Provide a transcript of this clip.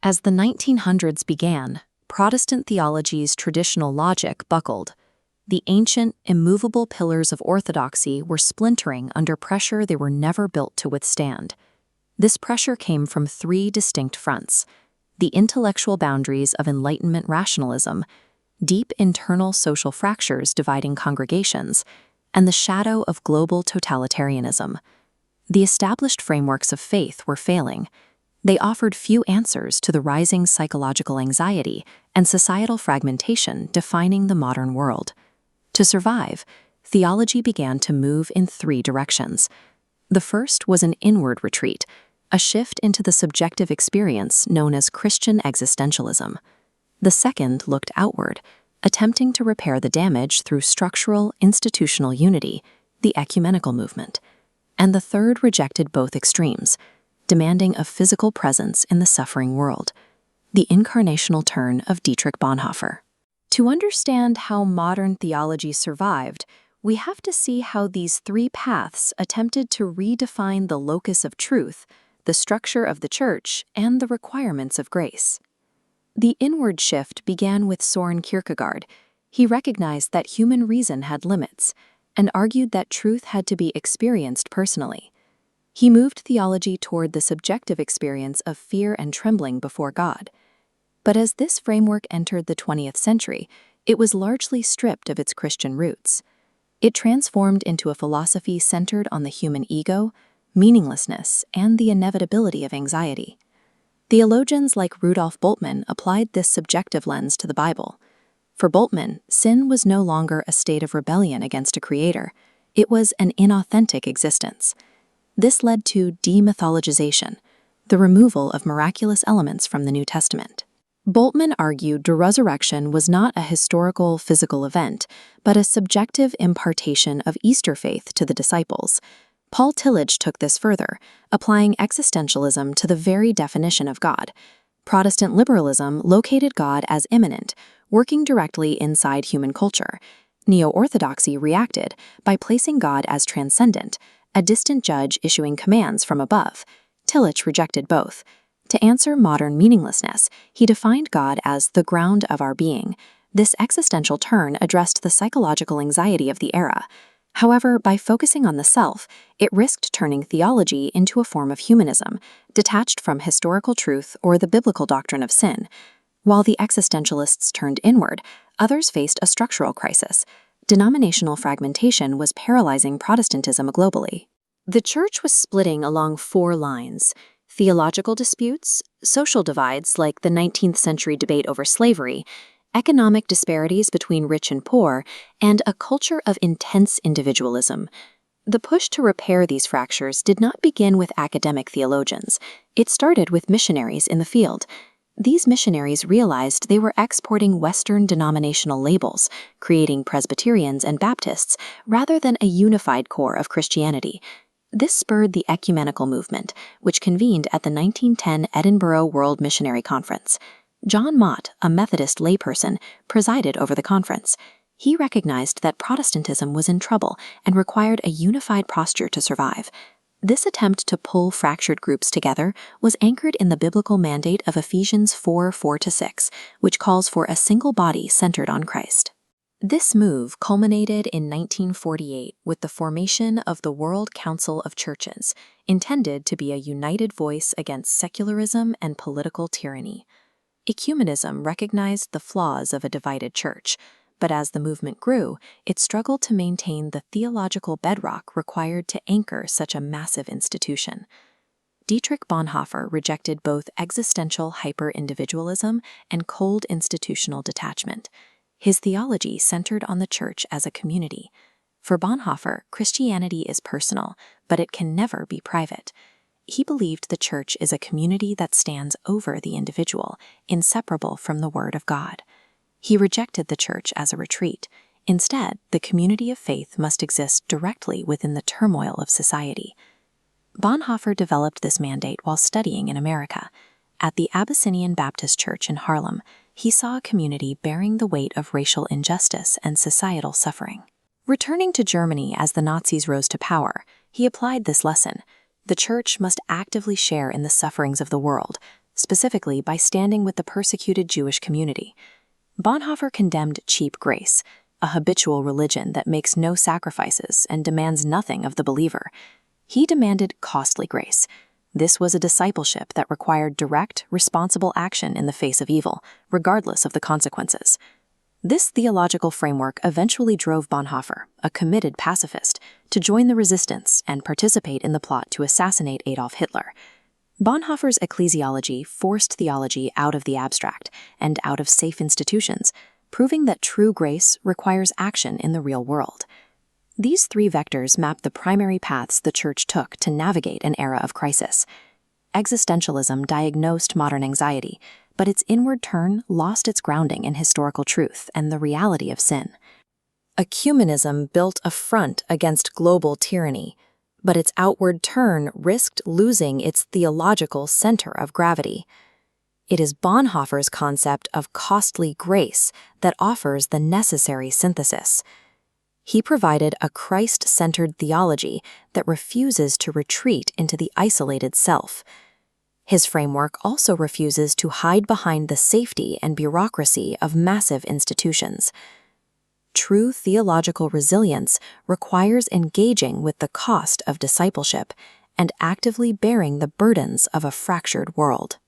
As the 1900s began, Protestant theology's traditional logic buckled. The ancient, immovable pillars of orthodoxy were splintering under pressure they were never built to withstand. This pressure came from three distinct fronts: the intellectual boundaries of Enlightenment rationalism, deep internal social fractures dividing congregations, and the shadow of global totalitarianism. The established frameworks of faith were failing. They offered few answers to the rising psychological anxiety and societal fragmentation defining the modern world. To survive, theology began to move in three directions. The first was an inward retreat, a shift into the subjective experience known as Christian existentialism. The second looked outward, attempting to repair the damage through structural, institutional unity, the ecumenical movement. And the third rejected both extremes, demanding a physical presence in the suffering world, the incarnational turn of Dietrich Bonhoeffer. To understand how modern theology survived, we have to see how these three paths attempted to redefine the locus of truth, the structure of the church, and the requirements of grace. The inward shift began with Søren Kierkegaard. He recognized that human reason had limits, and argued that truth had to be experienced personally. He moved theology toward the subjective experience of fear and trembling before God. But as this framework entered the 20th century, it was largely stripped of its Christian roots. It transformed into a philosophy centered on the human ego, meaninglessness, and the inevitability of anxiety. Theologians like Rudolf Bultmann applied this subjective lens to the Bible. For Bultmann, sin was no longer a state of rebellion against a creator. It was an inauthentic existence. This led to demythologization, the removal of miraculous elements from the New Testament. Bultmann argued the resurrection was not a historical, physical event, but a subjective impartation of Easter faith to the disciples. Paul Tillich took this further, applying existentialism to the very definition of God. Protestant liberalism located God as immanent, working directly inside human culture. Neo-Orthodoxy reacted by placing God as transcendent, a distant judge issuing commands from above. Tillich rejected both. To answer modern meaninglessness, he defined God as the ground of our being. This existential turn addressed the psychological anxiety of the era. However, by focusing on the self, it risked turning theology into a form of humanism, detached from historical truth or the biblical doctrine of sin. While the existentialists turned inward, others faced a structural crisis. Denominational fragmentation was paralyzing Protestantism globally. The church was splitting along four lines: theological disputes, social divides like the 19th century debate over slavery, economic disparities between rich and poor, and a culture of intense individualism. The push to repair these fractures did not begin with academic theologians. It started with missionaries in the field. These missionaries realized they were exporting Western denominational labels, creating Presbyterians and Baptists, rather than a unified core of Christianity. This spurred the ecumenical movement, which convened at the 1910 Edinburgh World Missionary Conference. John Mott, a Methodist layperson, presided over the conference. He recognized that Protestantism was in trouble and required a unified posture to survive. This attempt to pull fractured groups together was anchored in the biblical mandate of Ephesians 4:4-6, which calls for a single body centered on Christ. This move culminated in 1948 with the formation of the World Council of Churches, intended to be a united voice against secularism and political tyranny. Ecumenism recognized the flaws of a divided church, but as the movement grew, it struggled to maintain the theological bedrock required to anchor such a massive institution. Dietrich Bonhoeffer rejected both existential hyper-individualism and cold institutional detachment. His theology centered on the church as a community. For Bonhoeffer, Christianity is personal, but it can never be private. He believed the church is a community that stands over the individual, inseparable from the Word of God. He rejected the church as a retreat. Instead, the community of faith must exist directly within the turmoil of society. Bonhoeffer developed this mandate while studying in America. At the Abyssinian Baptist Church in Harlem, he saw a community bearing the weight of racial injustice and societal suffering. Returning to Germany as the Nazis rose to power, he applied this lesson. The church must actively share in the sufferings of the world. specifically by standing with the persecuted Jewish community. Bonhoeffer condemned cheap grace, a habitual religion that makes no sacrifices and demands nothing of the believer. He demanded costly grace. This was a discipleship that required direct, responsible action in the face of evil, regardless of the consequences. This theological framework eventually drove Bonhoeffer, a committed pacifist, to join the resistance and participate in the plot to assassinate Adolf Hitler. Bonhoeffer's ecclesiology forced theology out of the abstract and out of safe institutions, proving that true grace requires action in the real world. These three vectors map the primary paths the Church took to navigate an era of crisis. Existentialism diagnosed modern anxiety, but its inward turn lost its grounding in historical truth and the reality of sin. Ecumenism built a front against global tyranny, but its outward turn risked losing its theological center of gravity. It is Bonhoeffer's concept of costly grace that offers the necessary synthesis. He provided a Christ-centered theology that refuses to retreat into the isolated self. His framework also refuses to hide behind the safety and bureaucracy of massive institutions. True theological resilience requires engaging with the cost of discipleship and actively bearing the burdens of a fractured world.